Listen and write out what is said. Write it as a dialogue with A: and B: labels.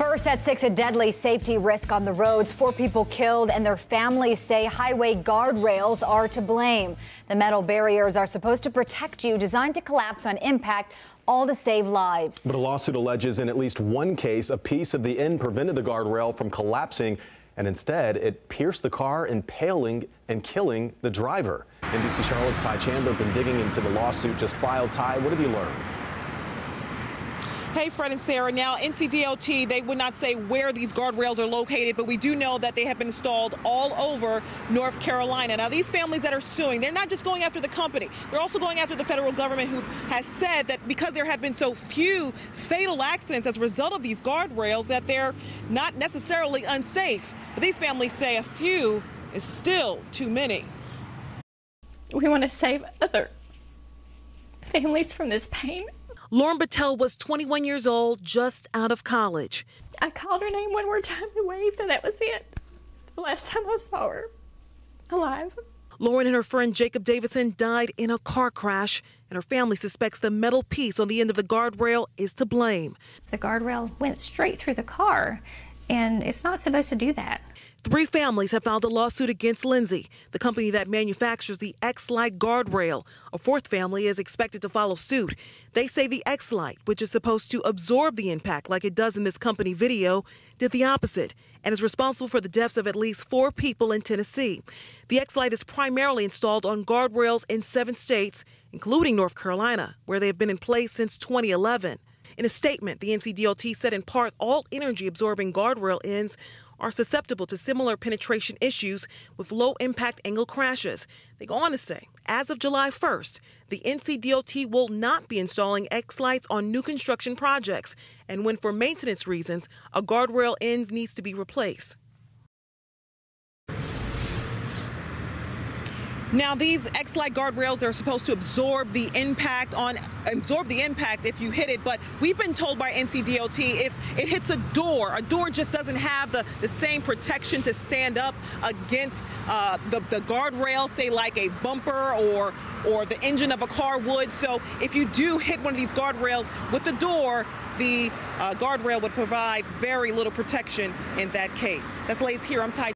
A: First at 6, a deadly safety risk on the roads. 4 people killed and their families say highway guardrails are to blame. The metal barriers are supposed to protect you, designed to collapse on impact, all to save lives.
B: But a lawsuit alleges in at least one case, a piece of the end prevented the guardrail from collapsing, and instead it pierced the car, impaling and killing the driver. NBC Charlotte's Ty Chandler been digging into the lawsuit just filed. Ty, what have you learned?
C: Hey, Fred and Sarah. Now, NCDOT, they would not say where these guardrails are located, but we do know that they have been installed all over North Carolina. Now, these families that are suing, they're not just going after the company. They're also going after the federal government, who has said that because there have been so few fatal accidents as a result of these guardrails, that they're not necessarily unsafe. But these families say a few is still too many.
D: We want to save other families from this pain.
C: Lauren Battelle was 21 years old, just out of college.
D: I called her name one more time and waved, and that was it. The last time I saw her alive.
C: Lauren and her friend Jacob Davidson died in a car crash, and her family suspects the metal piece on the end of the guardrail is to blame.
D: The guardrail went straight through the car, and it's not supposed to do that.
C: 3 families have filed a lawsuit against Lindsay, the company that manufactures the X-Lite guardrail. A 4th family is expected to follow suit. They say the X-Lite, which is supposed to absorb the impact like it does in this company video, did the opposite and is responsible for the deaths of at least 4 people in Tennessee. The X-Lite is primarily installed on guardrails in 7 states, including North Carolina, where they have been in place since 2011. In a statement, the NCDOT said in part all energy-absorbing guardrail ends are susceptible to similar penetration issues with low-impact angle crashes. They go on to say, as of July 1st, the NCDOT will not be installing X-Lites on new construction projects, and when for maintenance reasons, a guardrail end needs to be replaced. Now, these X-Lite guardrails, they're supposed to absorb the impact if you hit it, but we've been told by NCDOT if it hits a door just doesn't have the same protection to stand up against the guardrail, say like a bumper or the engine of a car would. So if you do hit one of these guardrails with the door, the guardrail would provide very little protection in that case. That's the latest here. I'm Ty.